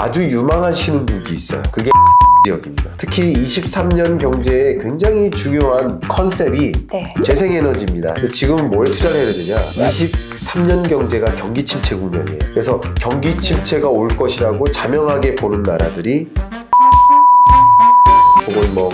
아주 유망한 신흥국이 있어요. 그게 지역입니다. 특히 23년 경제에 굉장히 중요한 컨셉이 네. 재생에너지입니다. 근데 지금은 뭐에 투자를 해야 되냐? 23년 경제가 경기 침체 국면이에요. 그래서 경기 침체가 올 것이라고 자명하게 보는 나라들이 혹은 뭐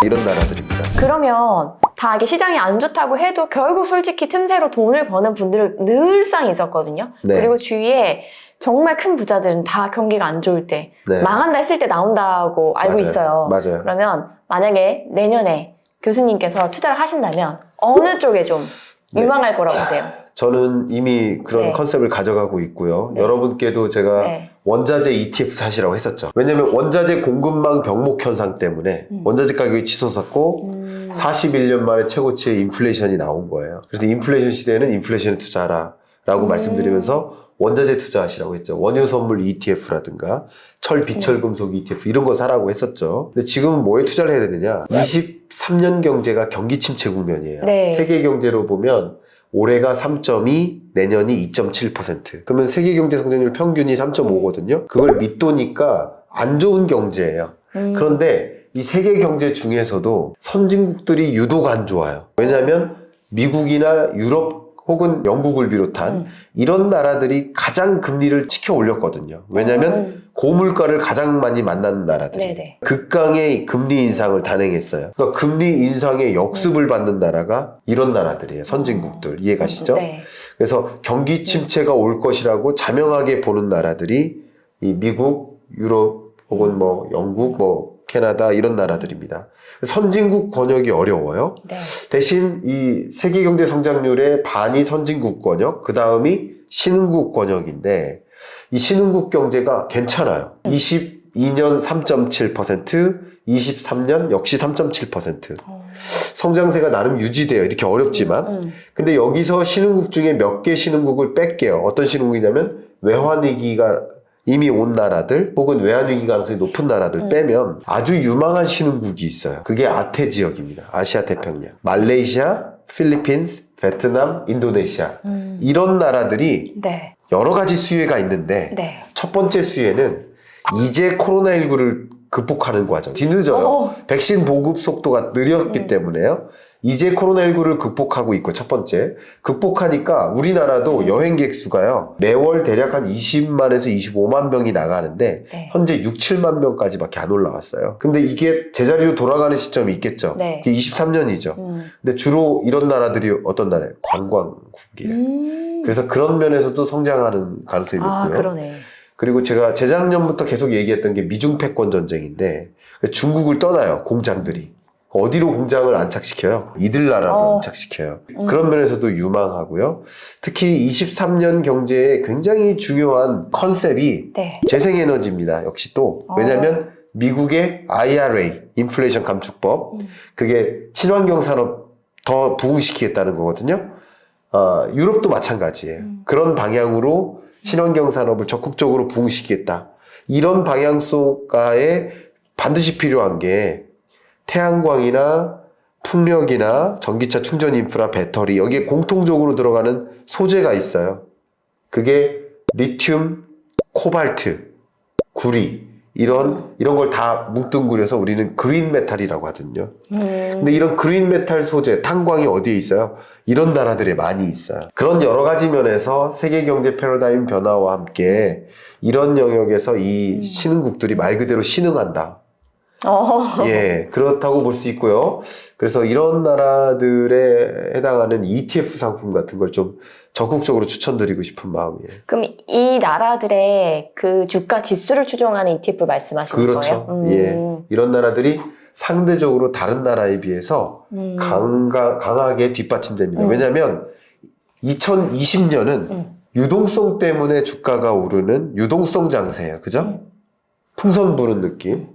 이런 나라들입니다. 그러면 다 이게 시장이 안 좋다고 해도 결국 솔직히 틈새로 돈을 버는 분들은 늘상 있었거든요. 네. 그리고 주위에 정말 큰 부자들은 다 경기가 안 좋을 때 네. 망한다 했을 때 나온다고 알고 맞아요. 있어요. 맞아요. 그러면 만약에 내년에 교수님께서 투자를 하신다면 어느 쪽에 좀 네. 유망할 거라고 보세요? 저는 이미 그런 네. 컨셉을 가져가고 있고요. 네. 여러분께도 제가 네. 원자재 ETF 사시라고 했었죠. 왜냐면 원자재 공급망 병목 현상 때문에 원자재 가격이 치솟았고 41년 만에 최고치의 인플레이션이 나온 거예요. 그래서 인플레이션 시대에는 인플레이션에 투자하라 라고 말씀드리면서 원자재 투자하시라고 했죠. 원유 선물 ETF라든가 철 비철금속 ETF 이런 거 사라고 했었죠. 근데 지금은 뭐에 투자를 해야 되느냐? 23년 경제가 경기 침체 국면이에요. 네. 세계 경제로 보면 올해가 3.2, 내년이 2.7%. 그러면 세계 경제 성장률 평균이 3.5거든요. 그걸 밑도니까 안 좋은 경제예요. 그런데 이 세계 경제 중에서도 선진국들이 유독 안 좋아요. 왜냐하면 미국이나 유럽 혹은 영국을 비롯한 이런 나라들이 가장 금리를 치켜 올렸거든요. 왜냐하면 고물가를 가장 많이 만나는 나라들이 네네. 극강의 금리 인상을 단행했어요. 그러니까 금리 인상의 역습을 받는 나라가 이런 나라들이에요. 선진국들. 이해가시죠? 네. 그래서 경기 침체가 올 것이라고 자명하게 보는 나라들이 이 미국, 유럽 혹은 뭐 영국, 뭐 캐나다 이런 나라들입니다. 선진국 권역이 어려워요. 네. 대신 이 세계 경제 성장률의 반이 선진국 권역, 그 다음이 신흥국 권역인데 이 신흥국 경제가 괜찮아요. 22년 3.7%, 23년 역시 3.7%. 성장세가 나름 유지돼요. 이렇게 어렵지만. 근데 여기서 신흥국 중에 몇 개 신흥국을 뺄게요. 어떤 신흥국이냐면 외환위기가 이미 온 나라들 혹은 외환위기 가능성이 높은 나라들 빼면 아주 유망한 신흥국이 있어요. 그게 아태 지역입니다. 아시아 태평양. 말레이시아, 필리핀스, 베트남, 인도네시아. 이런 나라들이 네. 여러 가지 수혜가 있는데 네. 첫 번째 수혜는 이제 코로나19를 극복하는 과정. 뒤늦어요. 백신 보급 속도가 느렸기 때문에요. 이제 코로나19를 극복하고 있고 첫 번째. 극복하니까 우리나라도 여행객 수가요. 매월 대략 한 20만에서 25만 명이 나가는데 네. 현재 6, 7만 명까지밖에 안 올라왔어요. 근데 이게 제자리로 돌아가는 시점이 있겠죠. 네. 그게 23년이죠. 근데 주로 이런 나라들이 어떤 나라예요? 관광국이에요. 그래서 그런 면에서도 성장하는 가능성이 높고요. 아, 그러네. 그리고 제가 재작년부터 계속 얘기했던 게 미중 패권 전쟁인데 중국을 떠나요. 공장들이. 어디로 공장을 안착시켜요? 이들 나라로 안착시켜요. 그런 면에서도 유망하고요. 특히 23년 경제에 굉장히 중요한 컨셉이 네. 재생에너지입니다. 역시 또. 왜냐하면 미국의 IRA, 인플레이션 감축법, 그게 친환경 산업 더 부흥시키겠다는 거거든요. 유럽도 마찬가지예요. 그런 방향으로 친환경 산업을 적극적으로 부흥시키겠다. 이런 방향 속가에 반드시 필요한 게 태양광이나 풍력이나 전기차 충전 인프라, 배터리 여기에 공통적으로 들어가는 소재가 있어요. 그게 리튬, 코발트, 구리 이런 걸 다 뭉뚱그려서 우리는 그린 메탈이라고 하거든요. 근데 이런 그린 메탈 소재, 탄광이 어디에 있어요? 이런 나라들에 많이 있어요. 그런 여러 가지 면에서 세계 경제 패러다임 변화와 함께 이런 영역에서 이 신흥국들이 말 그대로 신흥한다. 예, 그렇다고 볼 수 있고요. 그래서 이런 나라들에 해당하는 ETF 상품 같은 걸 좀 적극적으로 추천드리고 싶은 마음이에요. 그럼 이 나라들의 그 주가 지수를 추종하는 ETF 말씀하시는 그렇죠. 거예요? 예, 이런 나라들이 상대적으로 다른 나라에 비해서 강하게 뒷받침됩니다. 왜냐하면 2020년은 유동성 때문에 주가가 오르는 유동성 장세예요. 그죠? 풍선 부는 느낌.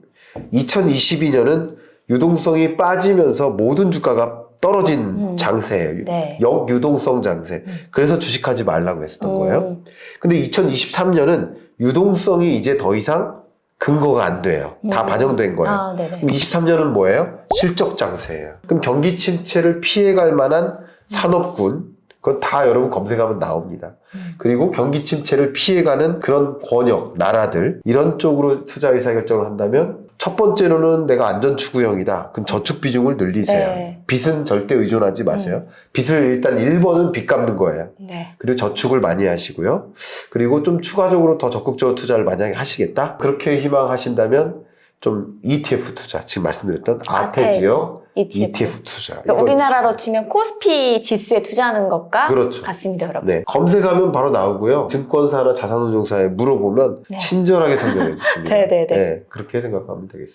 2022년은 유동성이 빠지면서 모든 주가가 떨어진 장세예요. 네. 역유동성 장세. 그래서 주식하지 말라고 했었던 거예요. 근데 2023년은 유동성이 이제 더 이상 근거가 안 돼요. 다 반영된 거예요. 아, 네네. 그럼 23년은 뭐예요? 실적 장세예요. 그럼 경기 침체를 피해갈 만한 산업군 그건 다 여러분 검색하면 나옵니다. 그리고 경기 침체를 피해가는 그런 권역, 나라들 이런 쪽으로 투자 의사결정을 한다면 첫 번째로는 내가 안전추구형이다. 그럼 저축 비중을 늘리세요. 네. 빚은 절대 의존하지 마세요. 빚을 일단 1번은 빚 갚는 거예요. 네. 그리고 저축을 많이 하시고요. 그리고 좀 추가적으로 더 적극적으로 투자를 만약에 하시겠다? 그렇게 희망하신다면 좀 ETF 투자, 지금 말씀드렸던 아태 지역 ETF 투자. 그러니까 우리나라로 치면 코스피 지수에 투자하는 것과 그렇죠. 같습니다, 여러분. 네, 검색하면 바로 나오고요. 증권사나 자산운용사에 물어보면 네. 친절하게 설명해 주십니다. 네네네. 네, 그렇게 생각하면 되겠습니다.